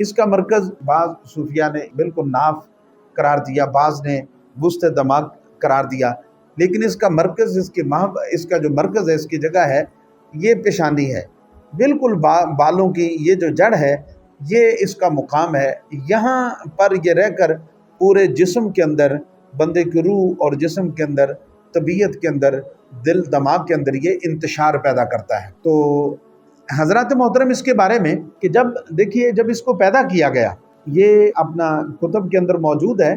اس کا مرکز بعض صوفیہ نے بالکل ناف قرار دیا، بعض نے وسط دماغ قرار دیا، لیکن اس کا مرکز، اس کا جو مرکز ہے، اس کی جگہ ہے، یہ پیشانی ہے، بالکل بالوں کی یہ جو جڑ ہے، یہ اس کا مقام ہے۔ یہاں پر یہ رہ کر پورے جسم کے اندر، بندے کی روح اور جسم کے اندر، طبیعت کے اندر، دل دماغ کے اندر یہ انتشار پیدا کرتا ہے۔ تو حضرات محترم اس کے بارے میں کہ جب اس کو پیدا کیا گیا، یہ اپنا کتب کے اندر موجود ہے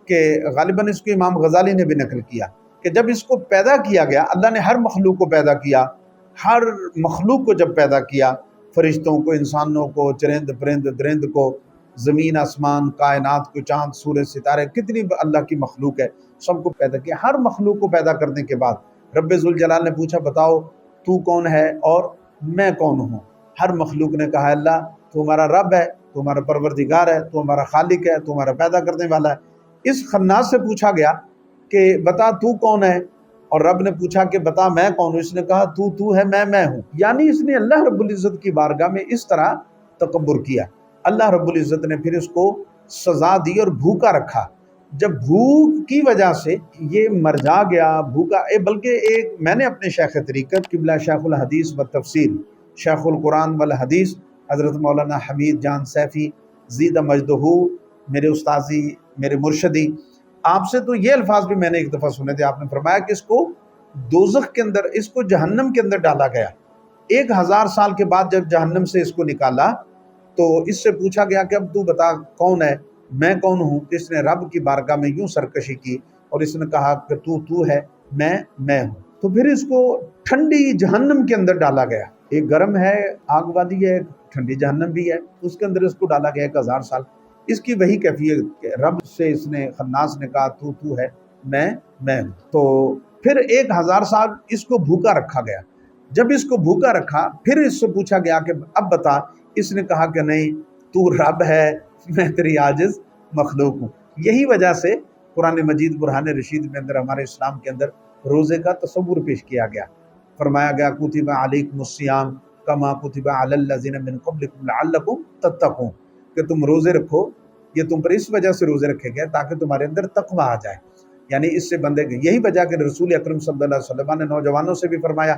کہ غالباً اس کو امام غزالی نے بھی نقل کیا کہ جب اس کو پیدا کیا گیا، اللہ نے ہر مخلوق کو پیدا کیا، ہر مخلوق کو جب پیدا کیا، فرشتوں کو، انسانوں کو، چرند پرند درند کو، زمین آسمان، کائنات کو، چاند سورج ستارے، کتنی اللہ کی مخلوق ہے، سب کو پیدا کیا۔ ہر مخلوق کو پیدا کرنے کے بعد رب ذوالجلال نے پوچھا، بتاؤ تو کون ہے اور میں کون ہوں؟ ہر مخلوق نے کہا، اللہ تو ہمارا رب ہے، تو ہمارا پروردگار ہے، تو ہمارا خالق ہے، تو ہمارا پیدا کرنے والا ہے۔ اس خناس سے پوچھا گیا کہ بتا تو کون ہے، اور رب نے پوچھا کہ بتا میں کون ہوں، اس نے کہا تو ہے، میں ہوں۔ یعنی اس نے اللہ رب العزت کی بارگاہ میں اس طرح تکبر کیا۔ اللہ رب العزت نے پھر اس کو سزا دی اور بھوکا رکھا۔ جب بھوک کی وجہ سے یہ مر جا گیا، بھوکا، بلکہ میں نے اپنے شیخ طریقت قبلہ شیخ الحدیث و تفسیر، شیخ القرآن والحدیث حضرت مولانا حمید جان سیفی زید مجدہ، میرے استاذی، میرے مرشدی، آپ سے تو یہ الفاظ بھی میں نے ایک دفعہ سنے تھے۔ آپ نے فرمایا کہ اس کو دوزخ کے اندر، اس کو جہنم کے اندر ڈالا گیا۔ 1000 سال کے بعد جب جہنم سے اس کو نکالا تو اس سے پوچھا گیا کہ اب تو بتا کون ہے، میں کون ہوں؟ اس نے رب کی بارگاہ میں یوں سرکشی کی اور اس نے کہا کہ تو ہے، میں ہوں۔ تو پھر اس کو ٹھنڈی جہنم کے اندر ڈالا گیا۔ ایک گرم ہے، آگ والی ہے، ایک ٹھنڈی جہنم بھی ہے، اس کے اندر اس کو ڈالا گیا 1000 سال۔ اس کی وہی کیفیت، رب سے اس نے، خناس نے کہا تو ہے، میں ہوں۔ تو پھر 1000 سال اس کو بھوکا رکھا گیا۔ جب اس کو بھوکا رکھا، پھر اس سے پوچھا گیا کہ اب بتا، اس نے کہا کہ نہیں، تو رب ہے، میں تیری عاجز مخلوق ہوں۔ یہی وجہ سے قرآن مجید برہان رشید میں اندر، ہمارے اسلام کے اندر روزے کا تصور پیش کیا گیا۔ فرمایا گیا کتب علیکم الصیام کما کتب علی الذین من قبلکم لعلکم تتقون، کہ تم روزے رکھو، یہ تم پر اس وجہ سے روزے رکھے گئے تاکہ تمہارے اندر تقویٰ آ جائے، یعنی اس سے بندے گئے۔ یہی وجہ کہ رسول اکرم صلی اللہ علیہ وسلم نے نوجوانوں سے بھی فرمایا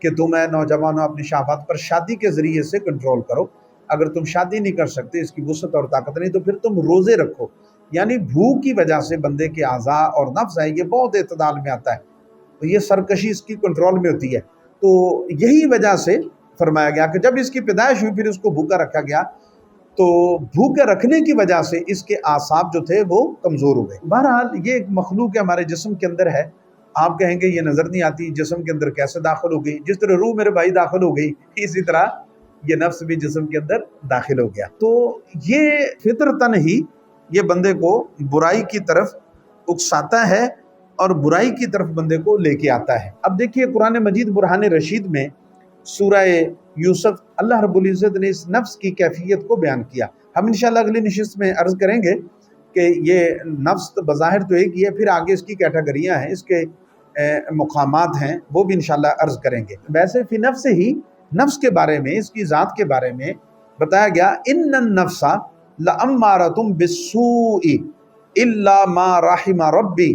کہ تم نوجوانوں اپنی شہوات پر شادی کے ذریعے سے کنٹرول کرو، اگر تم شادی نہیں کر سکتے، اس کی وسعت اور طاقت نہیں، تو پھر تم روزے رکھو۔ یعنی بھوک کی وجہ سے بندے کے اعضاء اور نفس ہے، یہ بہت اعتدال میں آتا ہے، تو یہ سرکشی اس کی کنٹرول میں ہوتی ہے۔ تو یہی وجہ سے فرمایا گیا کہ جب اس کی پیدائش ہوئی، پھر اس کو بھوکا رکھا گیا، تو بھوکے رکھنے کی وجہ سے اس کے اعصاب جو تھے وہ کمزور ہو گئے۔ بہرحال یہ ایک مخلوق ہے، ہمارے جسم کے اندر ہے۔ آپ کہیں گے یہ نظر نہیں آتی، جسم کے اندر کیسے داخل ہو گئی؟ جس طرح روح میرے بھائی داخل ہو گئی، اسی طرح یہ نفس بھی جسم کے اندر داخل ہو گیا۔ تو یہ فطرتاً ہی یہ بندے کو برائی کی طرف اکساتا ہے اور برائی کی طرف بندے کو لے کے آتا ہے۔ اب دیکھیے قرآن مجید برہان رشید میں سورہ یوسف، اللہ رب العزت نے اس نفس کی کیفیت کو بیان کیا۔ ہم انشاءاللہ اگلی نشست میں عرض کریں گے کہ یہ نفس بظاہر تو ایک ہی ہے، پھر آگے اس کی کیٹیگریاں ہیں، اس کے مقامات ہیں، وہ بھی انشاءاللہ عرض کریں گے۔ ویسے فی نفس ہی، نفس کے بارے میں، اس کی ذات کے بارے میں بتایا گیا، ان النفس لامارۃ بالسوء الا ما رحم ربی،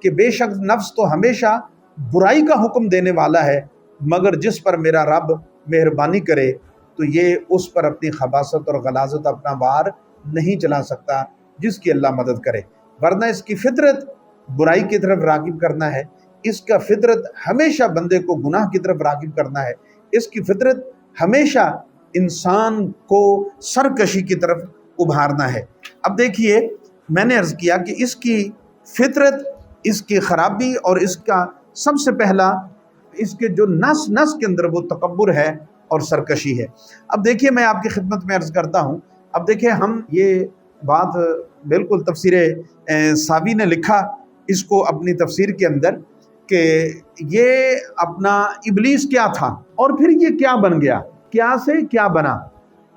کہ بے شک نفس تو ہمیشہ برائی کا حکم دینے والا ہے، مگر جس پر میرا رب مہربانی کرے تو یہ اس پر اپنی خباثت اور غلاظت اپنا وار نہیں چلا سکتا، جس کی اللہ مدد کرے۔ ورنہ اس کی فطرت برائی کی طرف راغب کرنا ہے، اس کا فطرت ہمیشہ بندے کو گناہ کی طرف راغب کرنا ہے، اس کی فطرت ہمیشہ انسان کو سرکشی کی طرف ابھارنا ہے۔ اب دیکھیے، میں نے عرض کیا کہ اس کی فطرت، اس کی خرابی اور اس کا سب سے پہلا، اس کے جو نس کے اندر وہ تکبر ہے اور سرکشی ہے۔ اب دیکھیے، میں آپ کی خدمت میں عرض کرتا ہوں، اب دیکھیں ہم یہ بات بالکل تفسیر ساوی نے لکھا اس کو اپنی تفسیر کے اندر کہ یہ اپنا ابلیس کیا تھا اور پھر یہ کیا بن گیا، کیا سے کیا بنا۔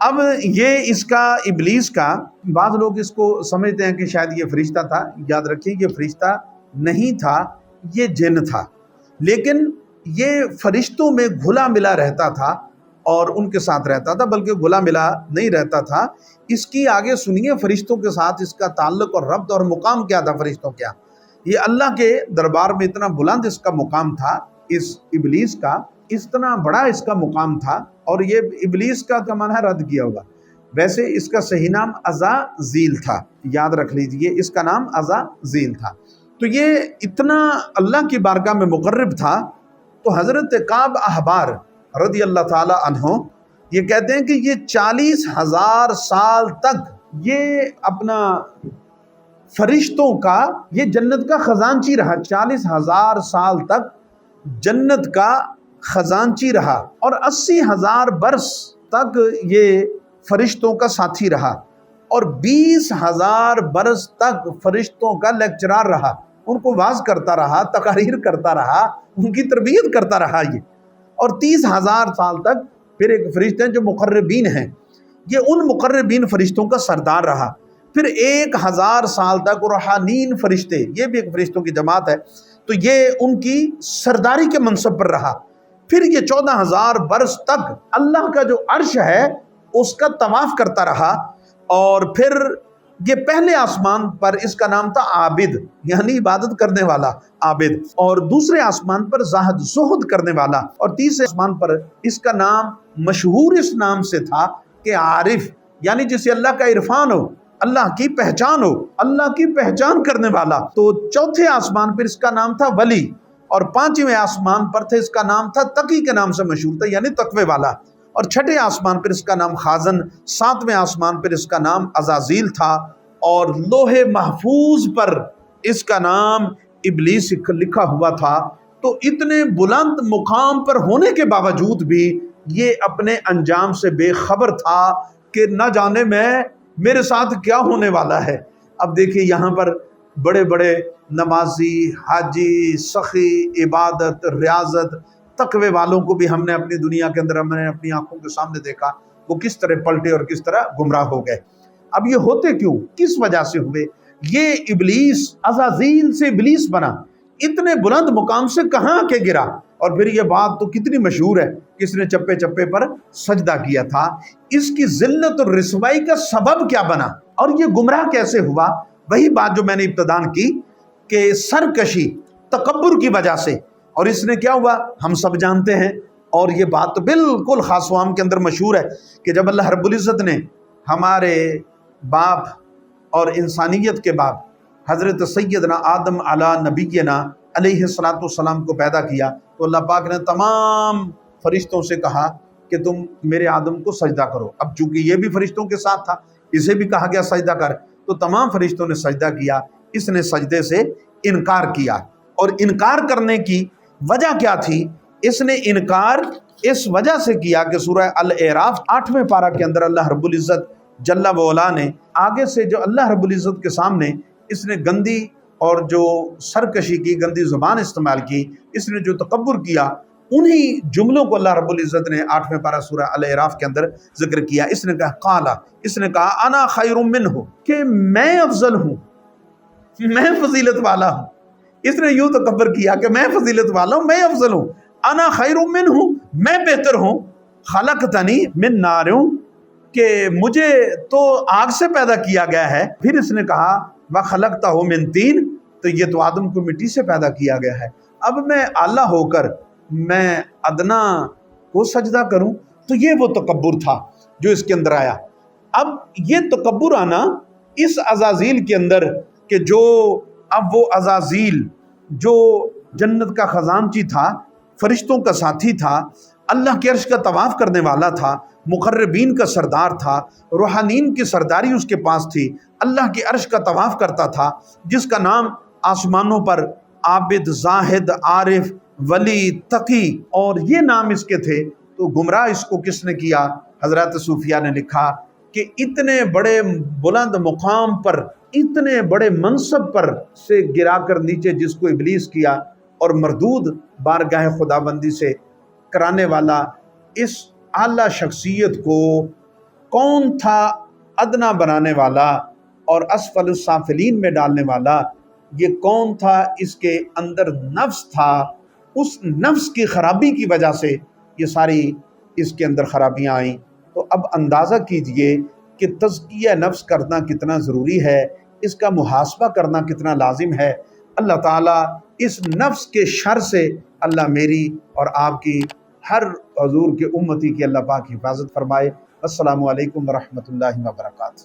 اب یہ اس کا، ابلیس کا، بعض لوگ اس کو سمجھتے ہیں کہ شاید یہ فرشتہ تھا۔ یاد رکھیے یہ فرشتہ نہیں تھا، یہ جن تھا، لیکن یہ فرشتوں میں گھلا ملا رہتا تھا اور ان کے ساتھ رہتا تھا، بلکہ گلا ملا نہیں رہتا تھا۔ اس کی آگے سنیے فرشتوں کے ساتھ اس کا تعلق اور ربط اور مقام کیا تھا فرشتوں کیا۔ یہ اللہ کے دربار میں اتنا بلند اس کا مقام تھا، اس ابلیس کا اتنا بڑا اس کا مقام تھا، اور یہ ابلیس کا معنی ہے رد کیا ہوگا، ویسے اس کا صحیح نام عزازیل تھا، یاد رکھ لیجئے اس کا نام عزازیل تھا۔ تو یہ اتنا اللہ کی بارگاہ میں مقرب تھا۔ تو حضرت کعب احبار رضی اللہ تعالی عنہ یہ کہتے ہیں کہ یہ 40,000 سال تک یہ اپنا فرشتوں کا یہ جنت کا خزانچی رہا، 40,000 سال تک جنت کا خزانچی رہا، اور 80,000 برس تک یہ فرشتوں کا ساتھی رہا، اور 20,000 برس تک فرشتوں کا لیکچرار رہا، ان کو واعظ کرتا رہا، تقاریر کرتا رہا، ان کی تربیت کرتا رہا یہ، اور 30,000 سال تک پھر ایک فرشتے ہیں جو مقربین ہیں، یہ ان مقربین فرشتوں کا سردار رہا۔ پھر 1,000 سال تک روحانین فرشتے، یہ بھی ایک فرشتوں کی جماعت ہے، تو یہ ان کی سرداری کے منصب پر رہا۔ پھر یہ 14,000 برس تک اللہ کا جو عرش ہے اس کا طواف کرتا رہا، اور پھر یہ پہلے آسمان پر اس کا نام تھا عابد، یعنی عبادت کرنے والا عابد، اور دوسرے آسمان پر زاہد زہد کرنے والا، اور تیسرے آسمان پر اس کا نام مشہور اس نام سے تھا کہ عارف، یعنی جسے اللہ کا عرفان ہو، اللہ کی پہچان ہو، اللہ کی پہچان کرنے والا۔ تو چوتھے آسمان پر اس کا نام تھا ولی، اور 5ویں آسمان پر تھے اس کا نام تھا تقی کے نام سے مشہور تھا، یعنی تقوی والا، اور 6ٹھے آسمان پر اس کا نام خازن، 7ویں آسمان پر اس کا نام عزازیل تھا، اور لوح محفوظ پر اس کا نام ابلیس لکھا ہوا تھا۔ تو اتنے بلند مقام پر ہونے کے باوجود بھی یہ اپنے انجام سے بے خبر تھا کہ نہ جانے میرے ساتھ کیا ہونے والا ہے۔ اب دیکھیے یہاں پر بڑے بڑے نمازی، حاجی، سخی، عبادت، ریاضت، تقوی والوں کو بھی ہم نے اپنی دنیا کے اندر ہم نے اپنی آنکھوں کے سامنے دیکھا، وہ کس طرح پلٹے اور کس طرح گمراہ ہو گئے۔ اب یہ ہوتے کیوں، کس وجہ سے ہوئے؟ یہ ابلیس عزازیل سے ابلیس بنا، اتنے بلند مقام سے کہاں کے گرا؟ اور پھر یہ بات تو کتنی مشہور ہے، کس نے چپے چپے پر سجدہ کیا تھا، اس کی ذلت اور رسوائی کا سبب کیا بنا، اور یہ گمراہ کیسے ہوا؟ وہی بات جو میں نے ابتدان کی کہ سرکشی، تکبر کی وجہ سے۔ اور اس نے کیا ہوا ہم سب جانتے ہیں، اور یہ بات تو بالکل خاص و عام کے اندر مشہور ہے کہ جب اللہ رب العزت نے ہمارے باپ اور انسانیت کے باپ حضرت سیدنا آدم علی نبینا علیہ السلام کو پیدا کیا، تو اللہ پاک نے تمام فرشتوں سے کہا کہ تم میرے آدم کو سجدہ کرو۔ اب چونکہ یہ بھی فرشتوں کے ساتھ تھا، اسے بھی کہا گیا سجدہ کر، تو تمام فرشتوں نے سجدہ کیا، اس نے سجدے سے انکار کیا۔ اور انکار کرنے کی وجہ کیا تھی؟ اس نے انکار اس وجہ سے کیا کہ سورہ الاعراف 8ویں پارہ کے اندر اللہ رب العزت جل و علا نے آگے سے جو اللہ رب العزت کے سامنے اس نے گندی اور جو سرکشی کی، گندی زبان استعمال کی، اس نے جو تکبر کیا، انہی جملوں کو اللہ رب العزت نے 8ویں پارہ سورہ الاعراف کے اندر ذکر کیا۔ اس نے کہا قالا، اس نے کہا انا خیر منہ، کہ میں افضل ہوں، میں فضیلت والا ہوں۔ اس نے یوں تکبر کیا کہ میں فضیلت والا ہوں، میں افضل ہوں، انا خیر منہ، میں بہتر ہوں، خلقتنی من نار، کہ مجھے تو آگ سے پیدا کیا گیا ہے۔ پھر اس نے کہا وَخَلَقْتَهُ مِن طِينٍ، تو یہ تو آدم کو مٹی سے پیدا کیا گیا ہے، اب میں اعلیٰ ہو کر میں ادنا کو سجدہ کروں؟ تو یہ وہ تکبر تھا جو اس کے اندر آیا۔ اب یہ تکبر آنا اس عزازیل کے اندر کہ جو اب وہ عزازیل جو جنت کا خزانچی تھا، فرشتوں کا ساتھی تھا، اللہ کے عرش کا طواف کرنے والا تھا، مقربین کا سردار تھا، روحانین کی سرداری اس کے پاس تھی، اللہ کے عرش کا طواف کرتا تھا، جس کا نام آسمانوں پر عابد، زاہد، عارف، ولی، تقی اور یہ نام اس کے تھے۔ تو گمراہ اس کو کس نے کیا؟ حضرات صوفیہ نے لکھا کہ اتنے بڑے بلند مقام پر، اتنے بڑے منصب پر سے گرا کر نیچے جس کو ابلیس کیا، اور مردود بارگاہ خداوندی سے کرانے والا اس اعلیٰ شخصیت کو کون تھا ادنا بنانے والا اور اسفل السافلین میں ڈالنے والا؟ یہ کون تھا؟ اس کے اندر نفس تھا، اس نفس کی خرابی کی وجہ سے یہ ساری اس کے اندر خرابیاں آئیں، تو اب اندازہ کیجئے کہ تزکیہ نفس کرنا کتنا ضروری ہے، اس کا محاسبہ کرنا کتنا لازم ہے۔ اللہ تعالیٰ اس نفس کے شر سے اللہ میری اور آپ کی ہر حضور کے امتی کی اللہ پاک حفاظت فرمائے۔ السلام علیکم ورحمۃ اللہ وبرکاتہ۔